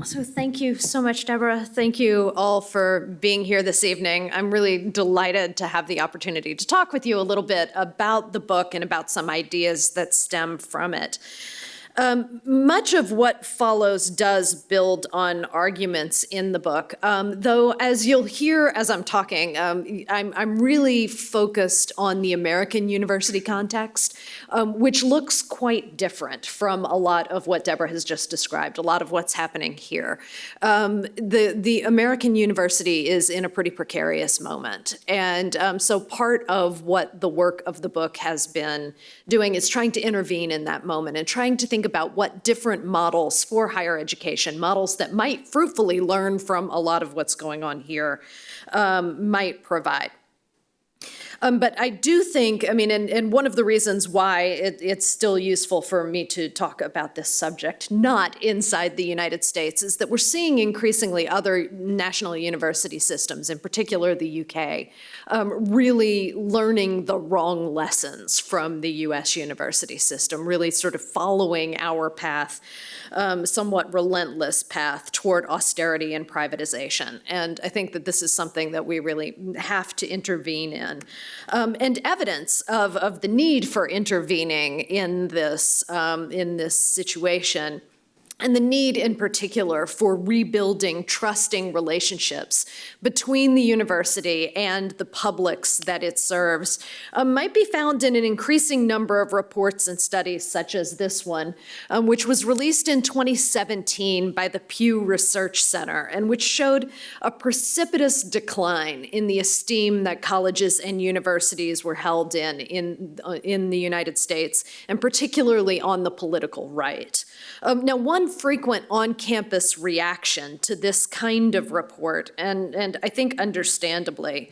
So thank you so much, Deborah. Thank you all for being here this evening. I'm really delighted to have the opportunity to talk with you a little bit about the book and about some ideas that stem from it. Much of what follows does build on arguments in the book, though as you'll hear as I'm talking, I'm really focused on the American university context, which looks quite different from a lot of what Deborah has just described, a lot of what's happening here. The American university is in a pretty precarious moment, and so part of what the work of the book has been doing is trying to intervene in that moment and trying to think about what different models for higher education, models that might fruitfully learn from a lot of what's going on here, might provide. But I do think, and one of the reasons why it's still useful for me to talk about this subject, not inside the United States, is that we're seeing increasingly other national university systems, in particular the UK, really learning the wrong lessons from the US university system, really sort of following our path, somewhat relentless path toward austerity and privatization. And I think that this is something that we really have to intervene in. And evidence of the need for intervening in this situation, and the need in particular for rebuilding trusting relationships between the university and the publics that it serves might be found in an increasing number of reports and studies such as this one, which was released in 2017 by the Pew Research Center, and which showed a precipitous decline in the esteem that colleges and universities were held in the United States, and particularly on the political right. Now, one frequent on-campus reaction to this kind of report, and I think understandably,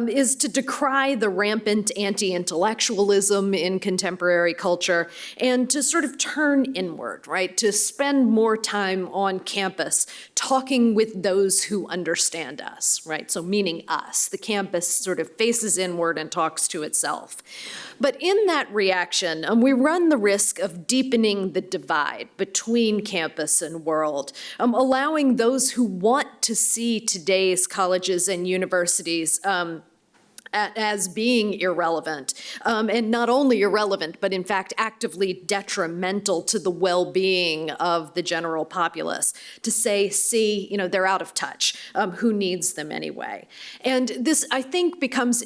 is to decry the rampant anti-intellectualism in contemporary culture and to sort of turn inward, right? To spend more time on campus talking with those who understand us, right? So meaning us. The campus sort of faces inward and talks to itself. But in that reaction, we run the risk of deepening the divide between campus and world, allowing those who want to see today's colleges and universities as being irrelevant, and not only irrelevant, but in fact actively detrimental to the well-being of the general populace, to say, see, they're out of touch, who needs them anyway? And this, I think, becomes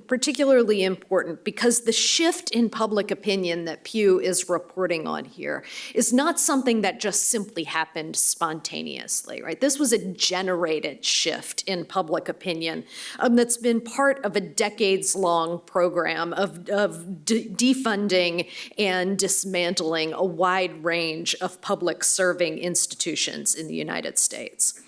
particularly important because the shift in public opinion that Pew is reporting on here is not something that just simply happened spontaneously, right? This was a generated shift in public opinion that's been part of a decades-long program of defunding and dismantling a wide range of public-serving institutions in the United States.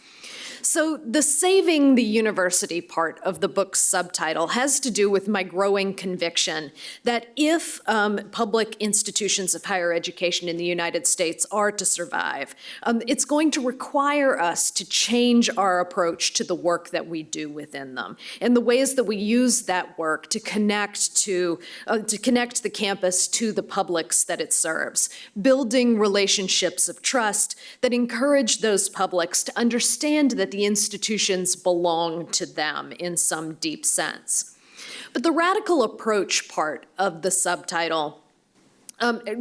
So the saving the university part of the book's subtitle has to do with my growing conviction that if public institutions of higher education in the United States are to survive, it's going to require us to change our approach to the work that we do within them and the ways that we use that work to connect the campus to the publics that it serves, building relationships of trust that encourage those publics to understand that the institutions belong to them in some deep sense. But the radical approach part of the subtitle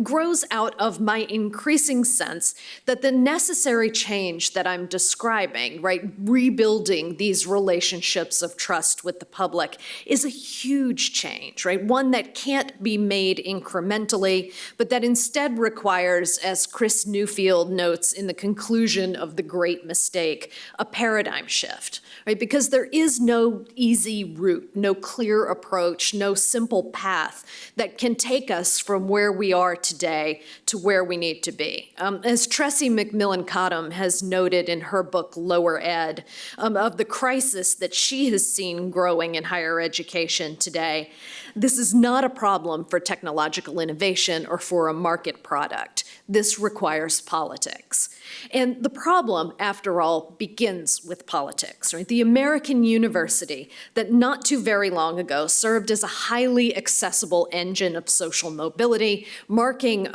grows out of my increasing sense that the necessary change that I'm describing, right, rebuilding these relationships of trust with the public, is a huge change, right? One that can't be made incrementally, but that instead requires, as Chris Newfield notes in the conclusion of The Great Mistake, a paradigm shift, right? Because there is no easy route, no clear approach, no simple path that can take us from where we are today to where we need to be. As Tressie McMillan Cottom has noted in her book, Lower Ed, of the crisis that she has seen growing in higher education today, this is not a problem for technological innovation or for a market product. This requires politics. And the problem, after all, begins with politics, right? The American university that not too very long ago served as a highly accessible engine of social mobility, marking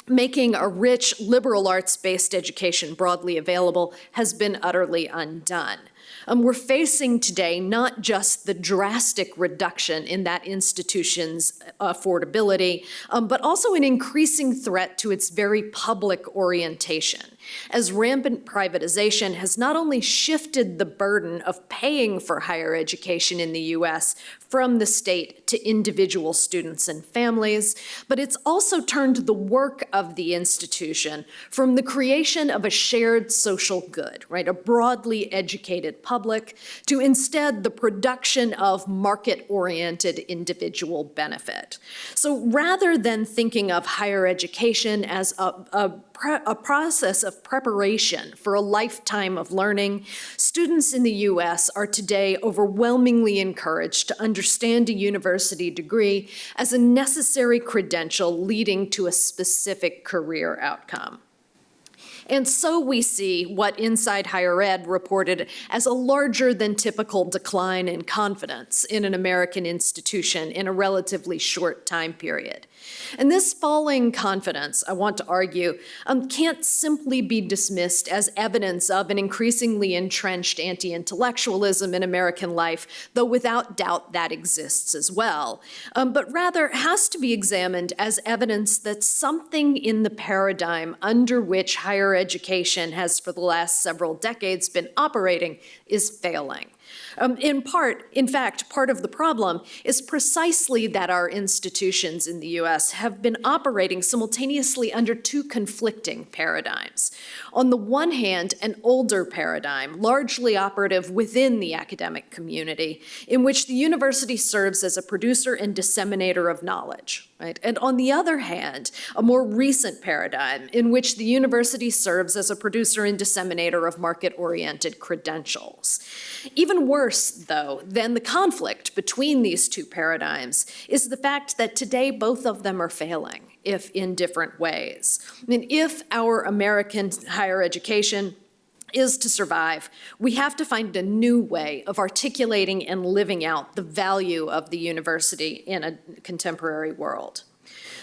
making a rich liberal arts-based education broadly available has been utterly undone. We're facing today not just the drastic reduction in that institution's affordability, but also an increasing threat to its very public orientation, as rampant privatization has not only shifted the burden of paying for higher education in the US from the state to individual students and families, but it's also turned the work of the institution from the creation of a shared social good, right, a broadly educated public, to instead the production of market-oriented individual benefit. So rather than thinking of higher education as a process of preparation for a lifetime of learning, students in the US are today overwhelmingly encouraged to understand a university degree as a necessary credential leading to a specific career outcome. And so we see what Inside Higher Ed reported as a larger than typical decline in confidence in an American institution in a relatively short time period. And this falling confidence, I want to argue, can't simply be dismissed as evidence of an increasingly entrenched anti-intellectualism in American life, though without doubt that exists as well, but rather has to be examined as evidence that something in the paradigm under which higher education has for the last several decades been operating is failing. In fact, part of the problem is precisely that our institutions in the US have been operating simultaneously under two conflicting paradigms. On the one hand, an older paradigm, largely operative within the academic community, in which the university serves as a producer and disseminator of knowledge, right? And on the other hand, a more recent paradigm in which the university serves as a producer and disseminator of market-oriented credentials. Even worse, though, than the conflict between these two paradigms is the fact that today both of them are failing, if in different ways. I mean, if our American higher education is to survive, we have to find a new way of articulating and living out the value of the university in a contemporary world.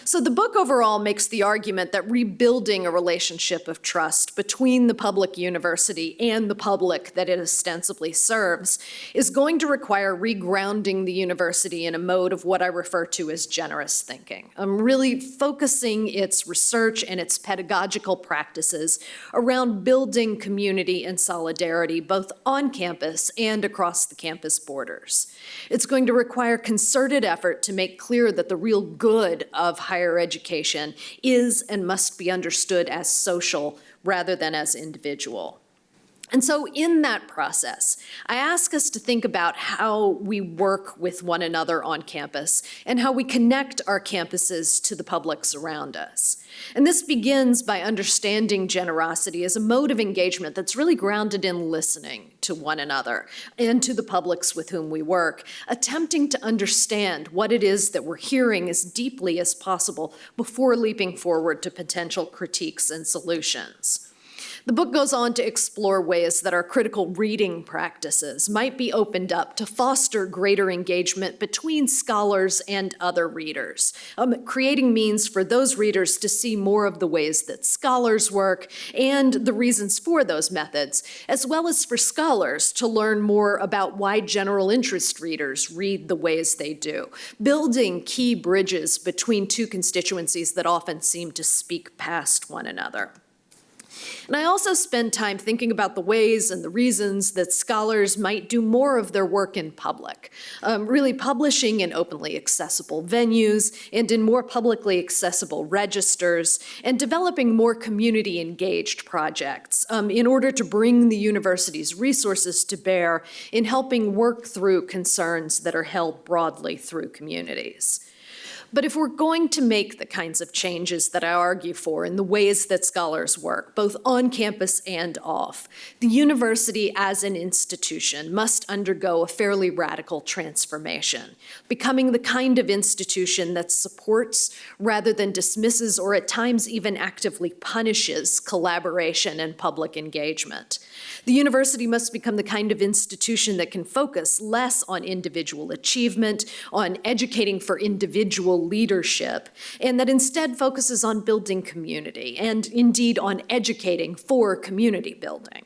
So the book overall makes the argument that rebuilding a relationship of trust between the public university and the public that it ostensibly serves is going to require regrounding the university in a mode of what I refer to as generous thinking. Really focusing its research and its pedagogical practices around building community and solidarity both on campus and across the campus borders. It's going to require concerted effort to make clear that the real good of higher education is and must be understood as social rather than as individual. And so in that process, I ask us to think about how we work with one another on campus and how we connect our campuses to the publics around us. And this begins by understanding generosity as a mode of engagement that's really grounded in listening to one another and to the publics with whom we work, attempting to understand what it is that we're hearing as deeply as possible before leaping forward to potential critiques and solutions. The book goes on to explore ways that our critical reading practices might be opened up to foster greater engagement between scholars and other readers, creating means for those readers to see more of the ways that scholars work and the reasons for those methods, as well as for scholars to learn more about why general interest readers read the ways they do, building key bridges between two constituencies that often seem to speak past one another. And I also spend time thinking about the ways and the reasons that scholars might do more of their work in public, really publishing in openly accessible venues and in more publicly accessible registers, and developing more community-engaged projects in order to bring the university's resources to bear in helping work through concerns that are held broadly through communities. But if we're going to make the kinds of changes that I argue for in the ways that scholars work, both on campus and off, the university as an institution must undergo a fairly radical transformation, becoming the kind of institution that supports rather than dismisses or at times even actively punishes collaboration and public engagement. The university must become the kind of institution that can focus less on individual achievement, on educating for individual individual leadership, and that instead focuses on building community, and indeed on educating for community building.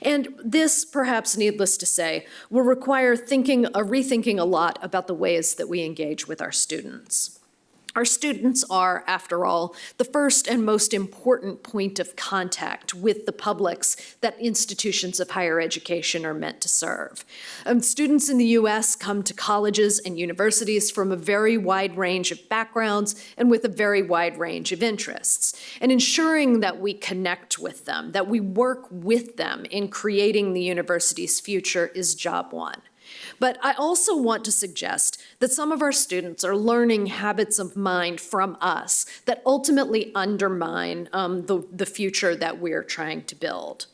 And this, perhaps needless to say, will require rethinking a lot about the ways that we engage with our students. Our students are, after all, the first and most important point of contact with the publics that institutions of higher education are meant to serve. Students in the US come to colleges and universities from a very wide range of backgrounds and with a very wide range of interests. And ensuring that we connect with them, that we work with them in creating the university's future is job one. But I also want to suggest that some of our students are learning habits of mind from us that ultimately undermine the future that we're trying to build.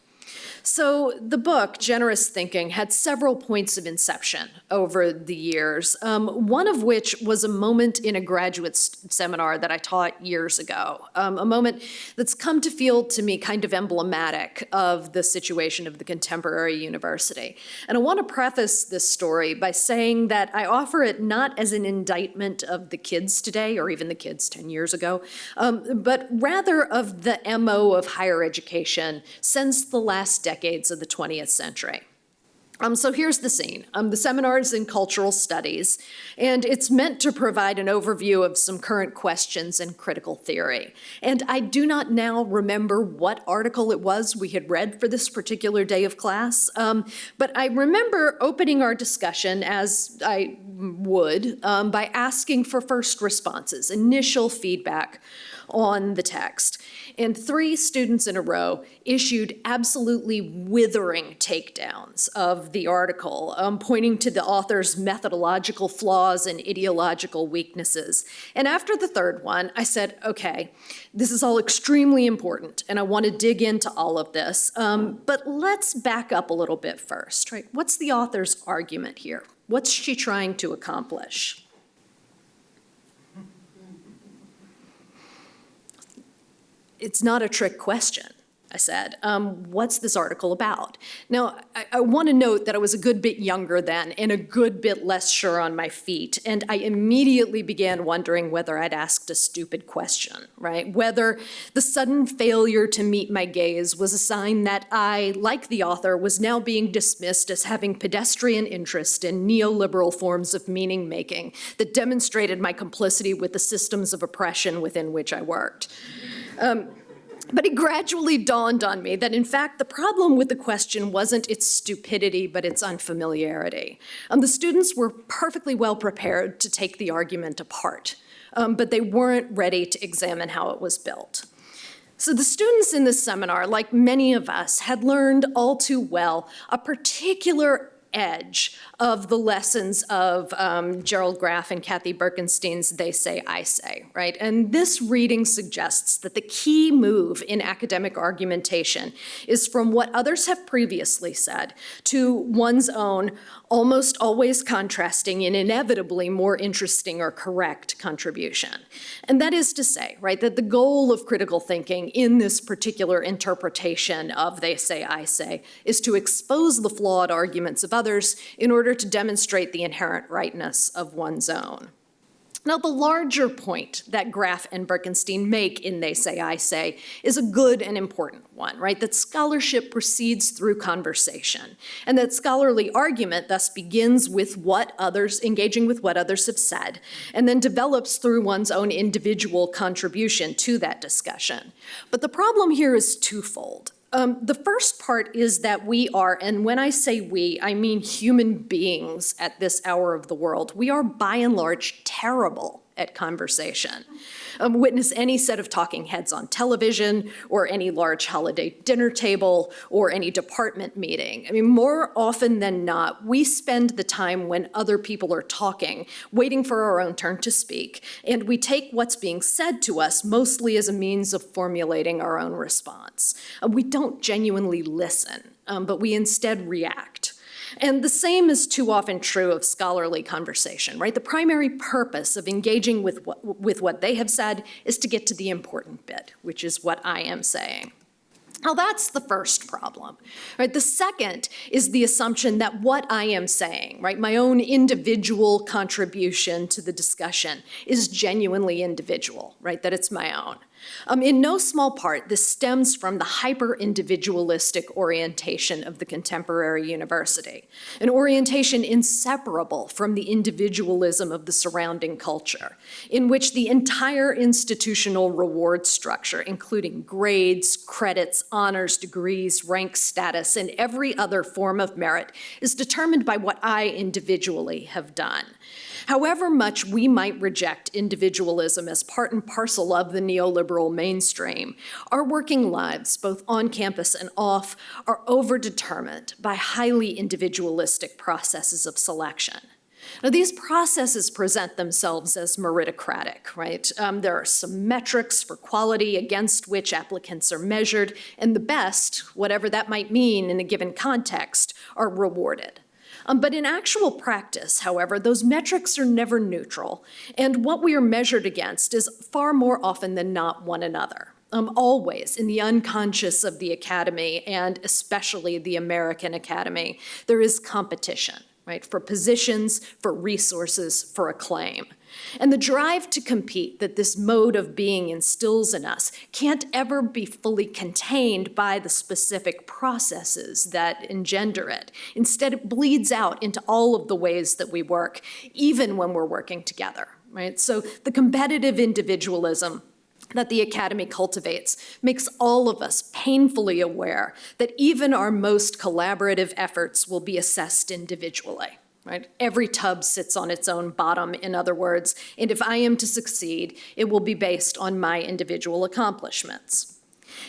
So the book, Generous Thinking, had several points of inception over the years, one of which was a moment in a graduate seminar that I taught years ago, a moment that's come to feel to me kind of emblematic of the situation of the contemporary university. And I want to preface this story by saying that I offer it not as an indictment of the kids today, or even the kids 10 years ago, but rather of the MO of higher education since the last decades of the 20th century. So here's the scene. The seminar is in cultural studies, and it's meant to provide an overview of some current questions in critical theory. And I do not now remember what article it was we had read for this particular day of class, but I remember opening our discussion, as I would, by asking for first responses, initial feedback on the text. And 3 students in a row issued absolutely withering takedowns of the article, pointing to the author's methodological flaws and ideological weaknesses. And after the 3rd one, I said, okay, this is all extremely important, and I want to dig into all of this, but let's back up a little bit first, right? What's the author's argument here? What's she trying to accomplish? It's not a trick question, I said. What's this article about? Now, I want to note that I was a good bit younger then and a good bit less sure on my feet, and I immediately began wondering whether I'd asked a stupid question, right? Whether the sudden failure to meet my gaze was a sign that I, like the author, was now being dismissed as having pedestrian interest in neoliberal forms of meaning-making that demonstrated my complicity with the systems of oppression within which I worked. But it gradually dawned on me that, in fact, the problem with the question wasn't its stupidity, but its unfamiliarity. The students were perfectly well prepared to take the argument apart, but they weren't ready to examine how it was built. So the students in this seminar, like many of us, had learned all too well a particular edge of the lessons of Gerald Graff and Kathy Birkenstein's They Say, I Say, right? And this reading suggests that the key move in academic argumentation is from what others have previously said to one's own, almost always contrasting and inevitably more interesting or correct contribution. And that is to say, right, that the goal of critical thinking in this particular interpretation of They Say, I Say is to expose the flawed arguments of others in order to demonstrate the inherent rightness of one's own. Now, the larger point that Graff and Birkenstein make in They Say, I Say is a good and important one, right? That scholarship proceeds through conversation, and that scholarly argument thus begins with engaging with what others have said, and then develops through one's own individual contribution to that discussion. But the problem here is twofold. The first part is that we are, and when I say we, I mean human beings at this hour of the world, we are by and large terrible at conversation. Witness any set of talking heads on television, or any large holiday dinner table, or any department meeting. I mean, more often than not, we spend the time when other people are talking, waiting for our own turn to speak, and we take what's being said to us mostly as a means of formulating our own response. We don't genuinely listen, but we instead react. And the same is too often true of scholarly conversation, right? The primary purpose of engaging with what they have said is to get to the important bit, which is what I am saying. Now, that's the first problem, right? The second is the assumption that what I am saying, right, my own individual contribution to the discussion is genuinely individual, right, that it's my own. In no small part, this stems from the hyper-individualistic orientation of the contemporary university, an orientation inseparable from the individualism of the surrounding culture, in which the entire institutional reward structure, including grades, credits, honors, degrees, rank status, and every other form of merit, is determined by what I individually have done. However much we might reject individualism as part and parcel of the neoliberal mainstream, our working lives, both on campus and off, are overdetermined by highly individualistic processes of selection. Now, these processes present themselves as meritocratic, right? There are some metrics for quality against which applicants are measured, and the best, whatever that might mean in a given context, are rewarded. But in actual practice, however, those metrics are never neutral, and what we are measured against is far more often than not one another. Always, in the unconscious of the academy, and especially the American academy, there is competition, right, for positions, for resources, for acclaim. And the drive to compete that this mode of being instills in us can't ever be fully contained by the specific processes that engender it. Instead, it bleeds out into all of the ways that we work, even when we're working together, right? So the competitive individualism that the academy cultivates makes all of us painfully aware that even our most collaborative efforts will be assessed individually. Right? Every tub sits on its own bottom, in other words, and if I am to succeed, it will be based on my individual accomplishments.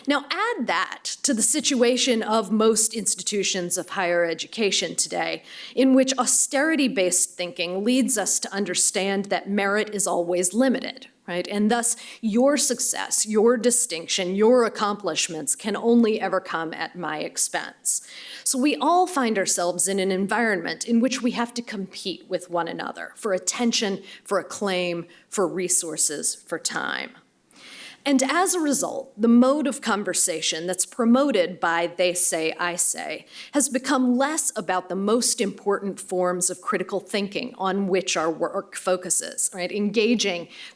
Now, add that to the situation of most institutions of higher education today, in which austerity-based thinking leads us to understand that merit is always limited, right? And thus, your success, your distinction, your accomplishments can only ever come at my expense. So we all find ourselves in an environment in which we have to compete with one another for attention, for acclaim, for resources, for time. And as a result, the mode of conversation that's promoted by they say, I say, has become less about the most important forms of critical thinking on which our work focuses, right?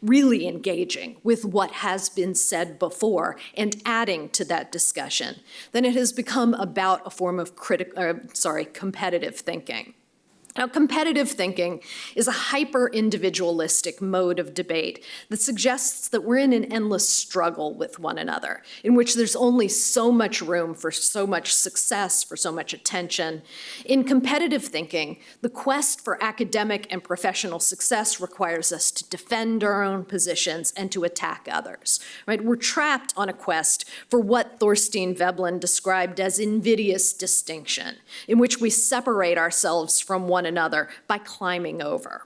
Really engaging with what has been said before and adding to that discussion. Then it has become about a form of competitive thinking. Now, competitive thinking is a hyper-individualistic mode of debate that suggests that we're in an endless struggle with one another, in which there's only so much room for so much success, for so much attention. In competitive thinking, the quest for academic and professional success requires us to defend our own positions and to attack others, right? We're trapped on a quest for what Thorstein Veblen described as invidious distinction, in which we separate ourselves from one another by climbing over.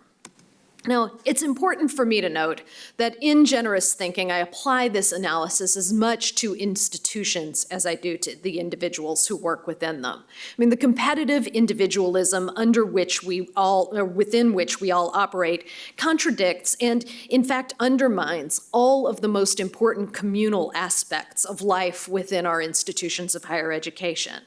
Now, it's important for me to note that in generous thinking, I apply this analysis as much to institutions as I do to the individuals who work within them. I mean, the competitive individualism within which we all operate contradicts and, in fact, undermines all of the most important communal aspects of life within our institutions of higher education.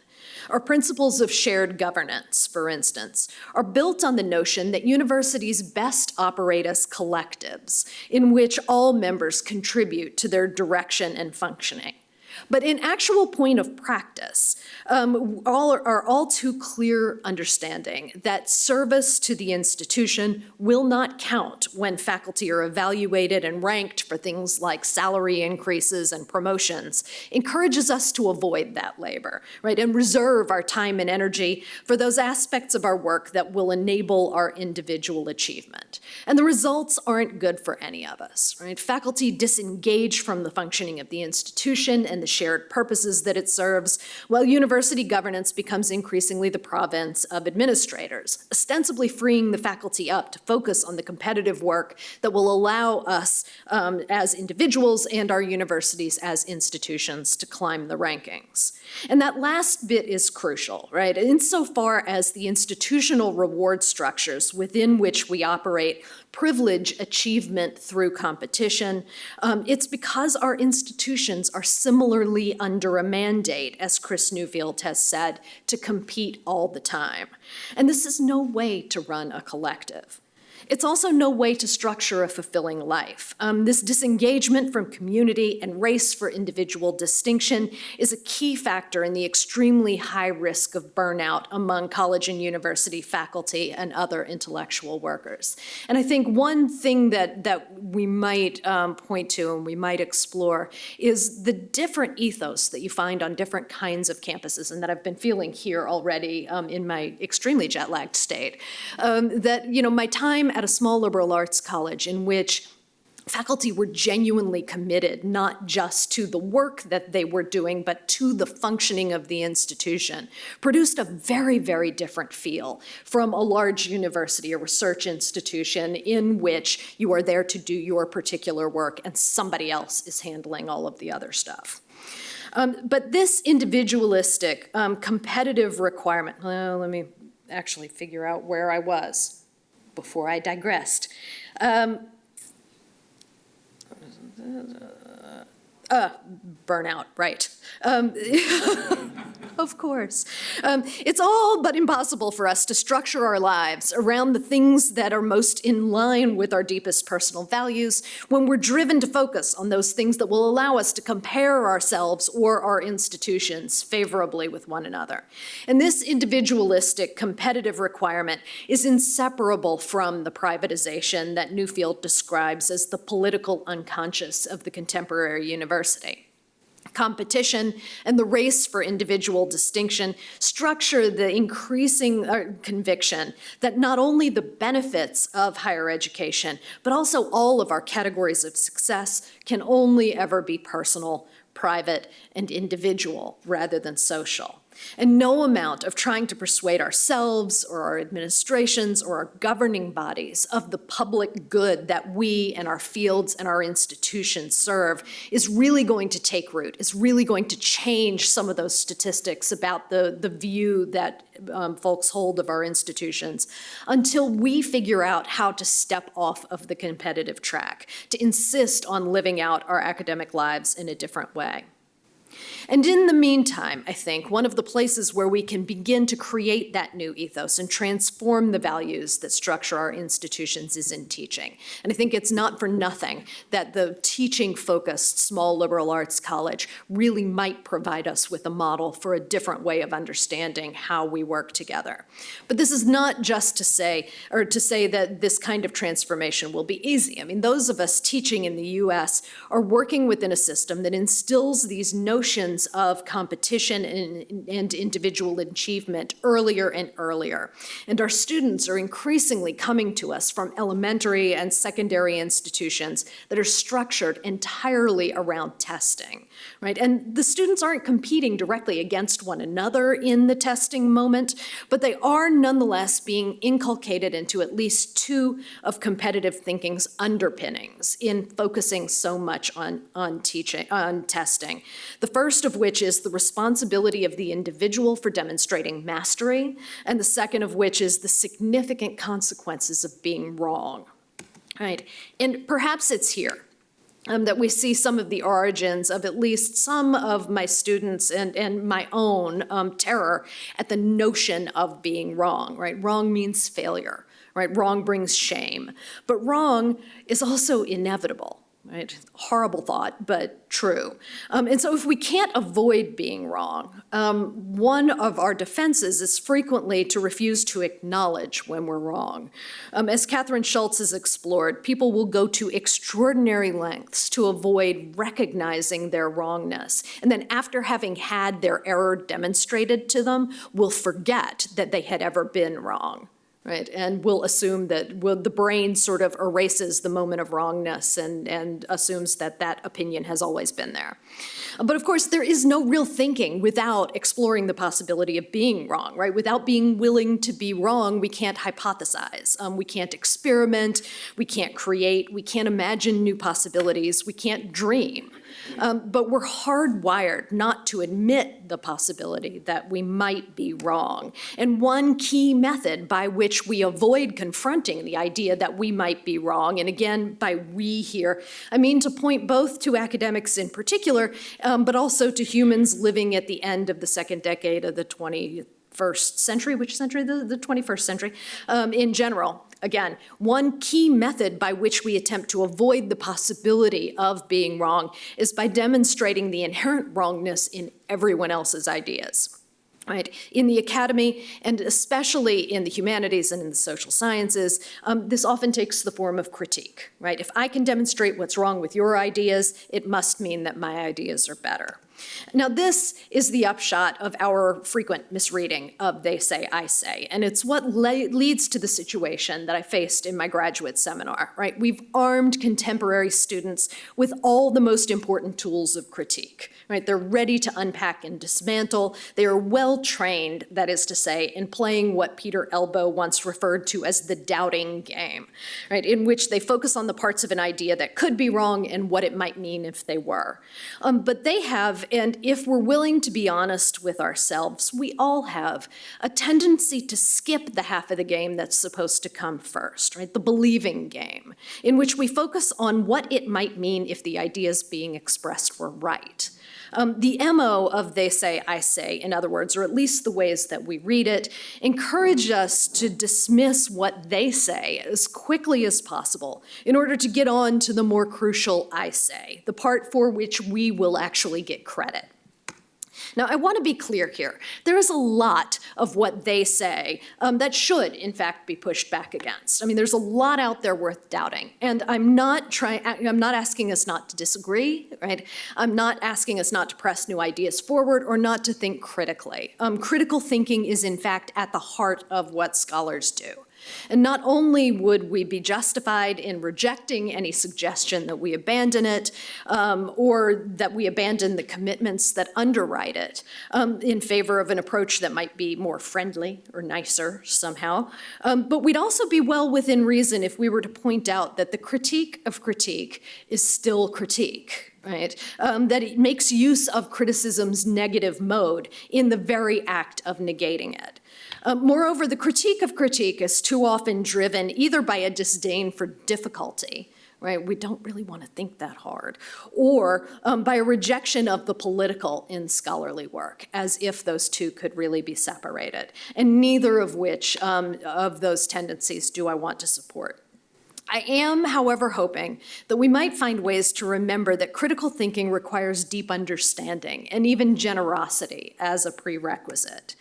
Our principles of shared governance, for instance, are built on the notion that universities best operate as collectives, in which all members contribute to their direction and functioning. But in actual point of practice, our all too clear understanding that service to the institution will not count when faculty are evaluated and ranked for things like salary increases and promotions encourages us to avoid that labor, right, and reserve our time and energy for those aspects of our work that will enable our individual achievement. And the results aren't good for any of us, right? Faculty disengage from the functioning of the institution and the shared purposes that it serves, while university governance becomes increasingly the province of administrators, ostensibly freeing the faculty up to focus on the competitive work that will allow us as individuals and our universities as institutions to climb the rankings. And that last bit is crucial, right? Insofar as the institutional reward structures within which we operate privilege achievement through competition, it's because our institutions are similar particularly under a mandate, as Chris Newfield has said, to compete all the time. And this is no way to run a collective. It's also no way to structure a fulfilling life. This disengagement from community and race for individual distinction is a key factor in the extremely high risk of burnout among college and university faculty and other intellectual workers. And I think one thing that we might point to and we might explore is the different ethos that you find on different kinds of campuses, and that I've been feeling here already in my extremely jet-lagged state. My time at a small liberal arts college in which faculty were genuinely committed not just to the work that they were doing, but to the functioning of the institution, produced a very, very different feel from a large university or research institution in which you are there to do your particular work and somebody else is handling all of the other stuff. But this individualistic, competitive requirement, well, let me actually figure out where I was before I digressed. Burnout, right. Of course. It's all but impossible for us to structure our lives around the things that are most in line with our deepest personal values when we're driven to focus on those things that will allow us to compare ourselves or our institutions favorably with one another. And this individualistic competitive requirement is inseparable from the privatization that Newfield describes as the political unconscious of the contemporary university. Competition and the race for individual distinction structure the increasing conviction that not only the benefits of higher education, but also all of our categories of success can only ever be personal, private, and individual rather than social. And no amount of trying to persuade ourselves or our administrations or our governing bodies of the public good that we and our fields and our institutions serve is really going to take root, is really going to change some of those statistics about the view that folks hold of our institutions until we figure out how to step off of the competitive track, to insist on living out our academic lives in a different way. And in the meantime, I think, one of the places where we can begin to create that new ethos and transform the values that structure our institutions is in teaching. And I think it's not for nothing that the teaching-focused small liberal arts college really might provide us with a model for a different way of understanding how we work together. But this is not just to say that this kind of transformation will be easy. I mean, those of us teaching in the US are working within a system that instills these notions of competition and individual achievement earlier and earlier. And our students are increasingly coming to us from elementary and secondary institutions that are structured entirely around testing, right? And the students aren't competing directly against one another in the testing moment, but they are nonetheless being inculcated into at least two of competitive thinking's underpinnings in focusing so much on testing. The first of which is the responsibility of the individual for demonstrating mastery, and the second of which is the significant consequences of being wrong, right? And perhaps it's here that we see some of the origins of at least some of my students and my own terror at the notion of being wrong, right? Wrong means failure, right? Wrong brings shame, but wrong is also inevitable. Right? Horrible thought, but true. And so if we can't avoid being wrong, one of our defenses is frequently to refuse to acknowledge when we're wrong. As Catherine Schultz has explored, people will go to extraordinary lengths to avoid recognizing their wrongness. And then after having had their error demonstrated to them, will forget that they had ever been wrong. Right, and we'll assume that the brain sort of erases the moment of wrongness and assumes that that opinion has always been there. But of course, there is no real thinking without exploring the possibility of being wrong, right? Without being willing to be wrong, we can't hypothesize. We can't experiment, we can't create, we can't imagine new possibilities, we can't dream. But we're hardwired not to admit the possibility that we might be wrong. And one key method by which we avoid confronting the idea that we might be wrong, and again, by we here, I mean to point both to academics in particular, but also to humans living at the end of the second decade of the 21st century, which century? The 21st century, in general. Again, one key method by which we attempt to avoid the possibility of being wrong is by demonstrating the inherent wrongness in everyone else's ideas. Right? In the academy, and especially in the humanities and in the social sciences, this often takes the form of critique. Right? If I can demonstrate what's wrong with your ideas, it must mean that my ideas are better. Now, this is the upshot of our frequent misreading of they say, I say, and it's what leads to the situation that I faced in my graduate seminar, right? We've armed contemporary students with all the most important tools of critique, right? They're ready to unpack and dismantle. They are well trained, that is to say, in playing what Peter Elbow once referred to as the doubting game, right? In which they focus on the parts of an idea that could be wrong and what it might mean if they were. But they have, and if we're willing to be honest with ourselves, we all have a tendency to skip the half of the game that's supposed to come first, right? The believing game, in which we focus on what it might mean if the ideas being expressed were right. The MO of they say, I say, in other words, or at least the ways that we read it, encourage us to dismiss what they say as quickly as possible in order to get on to the more crucial I say, the part for which we will actually get credit. Now, I want to be clear here. There is a lot of what they say that should, in fact, be pushed back against. I mean, there's a lot out there worth doubting. And I'm not asking us not to disagree, right? I'm not asking us not to press new ideas forward or not to think critically. Critical thinking is, in fact, at the heart of what scholars do. And not only would we be justified in rejecting any suggestion that we abandon it, or that we abandon the commitments that underwrite it in favor of an approach that might be more friendly or nicer somehow, but we'd also be well within reason if we were to point out that the critique of critique is still critique. Right? That it makes use of criticism's negative mode in the very act of negating it. Moreover, the critique of critique is too often driven either by a disdain for difficulty, right? We don't really want to think that hard, or by a rejection of the political in scholarly work, as if those two could really be separated, and neither of which of those tendencies do I want to support. I am, however, hoping that we might find ways to remember that critical thinking requires deep understanding and even generosity as a prerequisite.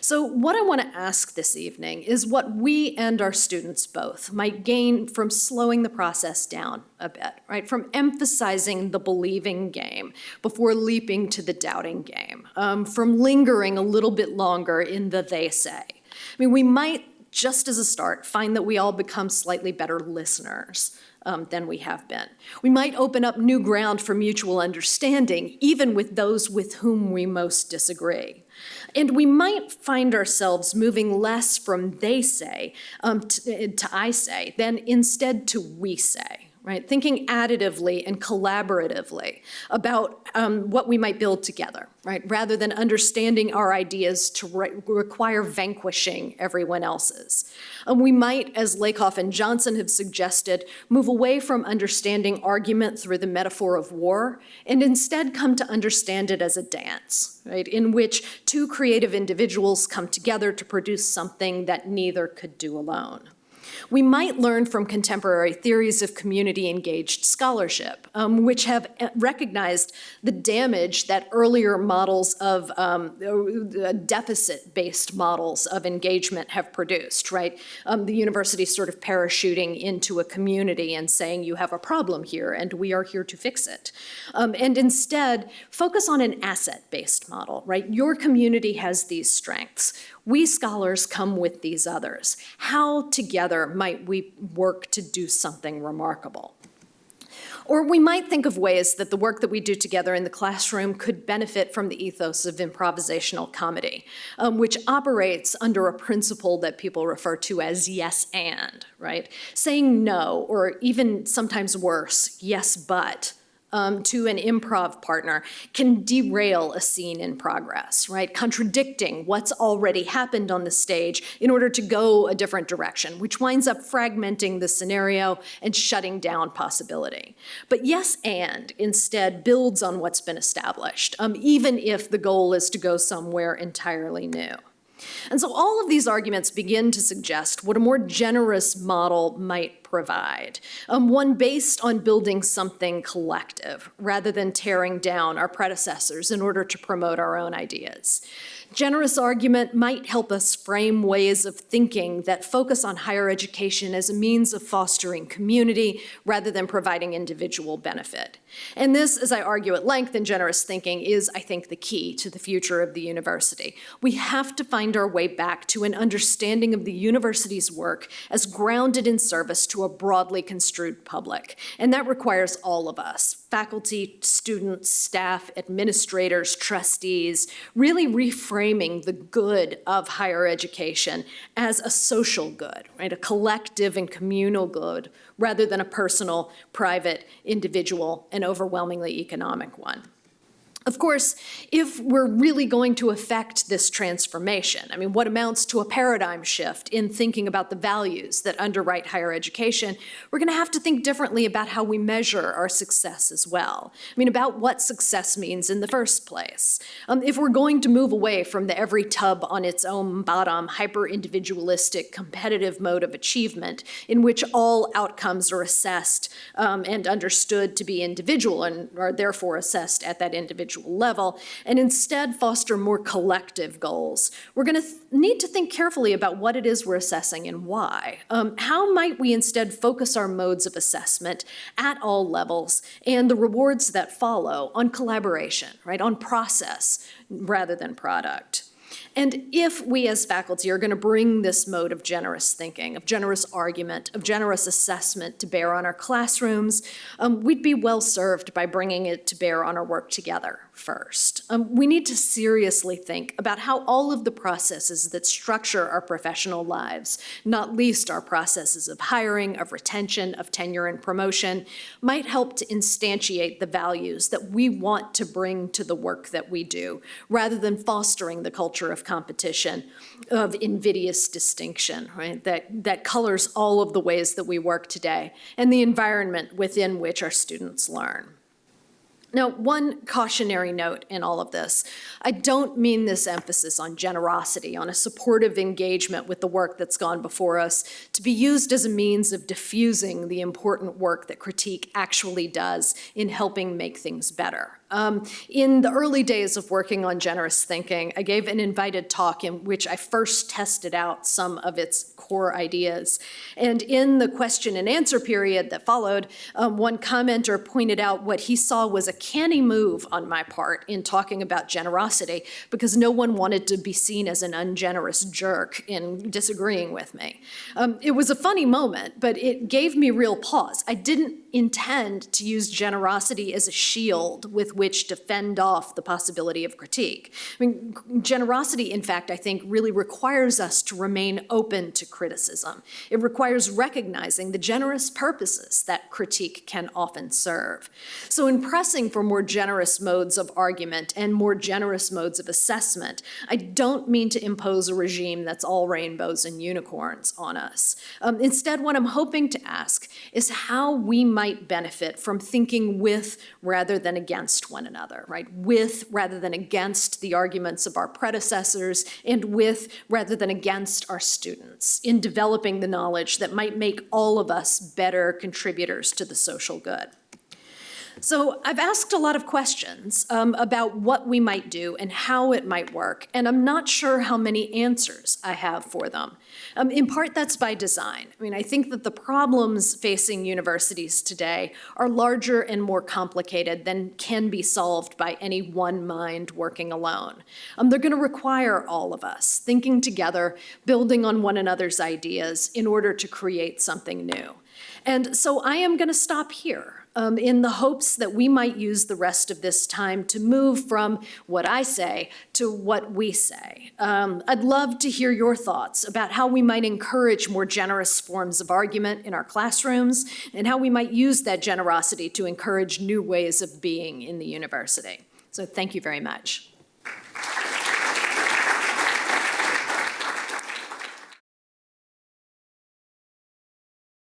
So what I want to ask this evening is what we and our students both might gain from slowing the process down a bit, right? From emphasizing the believing game before leaping to the doubting game, from lingering a little bit longer in the they say. I mean, we might, just as a start, find that we all become slightly better listeners than we have been. We might open up new ground for mutual understanding, even with those with whom we most disagree. And we might find ourselves moving less from they say to I say than instead to we say. Right? Thinking additively and collaboratively about what we might build together, right? Rather than understanding our ideas to require vanquishing everyone else's. We might, as Lakoff and Johnson have suggested, move away from understanding argument through the metaphor of war and instead come to understand it as a dance, right? In which two creative individuals come together to produce something that neither could do alone. We might learn from contemporary theories of community-engaged scholarship, which have recognized the damage that earlier models of deficit-based models of engagement have produced, right? The university sort of parachuting into a community and saying, you have a problem here, and we are here to fix it. And instead, focus on an asset-based model, right? Your community has these strengths. We scholars come with these others. How together might we work to do something remarkable? Or we might think of ways that the work that we do together in the classroom could benefit from the ethos of improvisational comedy, which operates under a principle that people refer to as yes and, right? Saying no, or even sometimes worse, yes but, to an improv partner can derail a scene in progress, right? Contradicting what's already happened on the stage in order to go a different direction, which winds up fragmenting the scenario and shutting down possibility. But yes and instead builds on what's been established, even if the goal is to go somewhere entirely new. And so all of these arguments begin to suggest what a more generous model might provide, one based on building something collective rather than tearing down our predecessors in order to promote our own ideas. Generous argument might help us frame ways of thinking that focus on higher education as a means of fostering community rather than providing individual benefit. And this, as I argue at length in generous thinking, is, I think, the key to the future of the university. We have to find our way back to an understanding of the university's work as grounded in service to a broadly construed public. And that requires all of us, faculty, students, staff, administrators, trustees, really reframing the good of higher education as a social good, right? A collective and communal good, rather than a personal, private, individual, and overwhelmingly economic one. Of course, if we're really going to affect this transformation, I mean, what amounts to a paradigm shift in thinking about the values that underwrite higher education, we're going to have to think differently about how we measure our success as well. I mean, about what success means in the first place. If we're going to move away from the every tub on its own bottom, hyper-individualistic, competitive mode of achievement in which all outcomes are assessed and understood to be individual and are therefore assessed at that individual level, and instead foster more collective goals, we're going to need to think carefully about what it is we're assessing and why. How might we instead focus our modes of assessment at all levels and the rewards that follow on collaboration, right, on process rather than product? And if we as faculty are going to bring this mode of generous thinking, of generous argument, of generous assessment to bear on our classrooms, we'd be well served by bringing it to bear on our work together first. We need to seriously think about how all of the processes that structure our professional lives, not least our processes of hiring, of retention, of tenure and promotion, might help to instantiate the values that we want to bring to the work that we do, rather than fostering the culture of competition, of invidious distinction, right, that colors all of the ways that we work today and the environment within which our students learn. Now, one cautionary note in all of this. I don't mean this emphasis on generosity, on a supportive engagement with the work that's gone before us, to be used as a means of diffusing the important work that critique actually does in helping make things better. In the early days of working on generous thinking, I gave an invited talk in which I first tested out some of its core ideas. And in the question and answer period that followed, one commenter pointed out what he saw was a canny move on my part in talking about generosity because no one wanted to be seen as an ungenerous jerk in disagreeing with me. It was a funny moment, but it gave me real pause. I didn't intend to use generosity as a shield with which to fend off the possibility of critique. I mean, generosity, in fact, I think really requires us to remain open to criticism. It requires recognizing the generous purposes that critique can often serve. So in pressing for more generous modes of argument and more generous modes of assessment, I don't mean to impose a regime that's all rainbows and unicorns on us. Instead, what I'm hoping to ask is how we might benefit from thinking with rather than against one another, right? With rather than against the arguments of our predecessors, and with rather than against our students in developing the knowledge that might make all of us better contributors to the social good. So I've asked a lot of questions about what we might do and how it might work, and I'm not sure how many answers I have for them. In part, that's by design. I mean, I think that the problems facing universities today are larger and more complicated than can be solved by any one mind working alone. They're going to require all of us thinking together, building on one another's ideas in order to create something new. And so I am going to stop here in the hopes that we might use the rest of this time to move from what I say to what we say. I'd love to hear your thoughts about how we might encourage more generous forms of argument in our classrooms and how we might use that generosity to encourage new ways of being in the university. So thank you very much.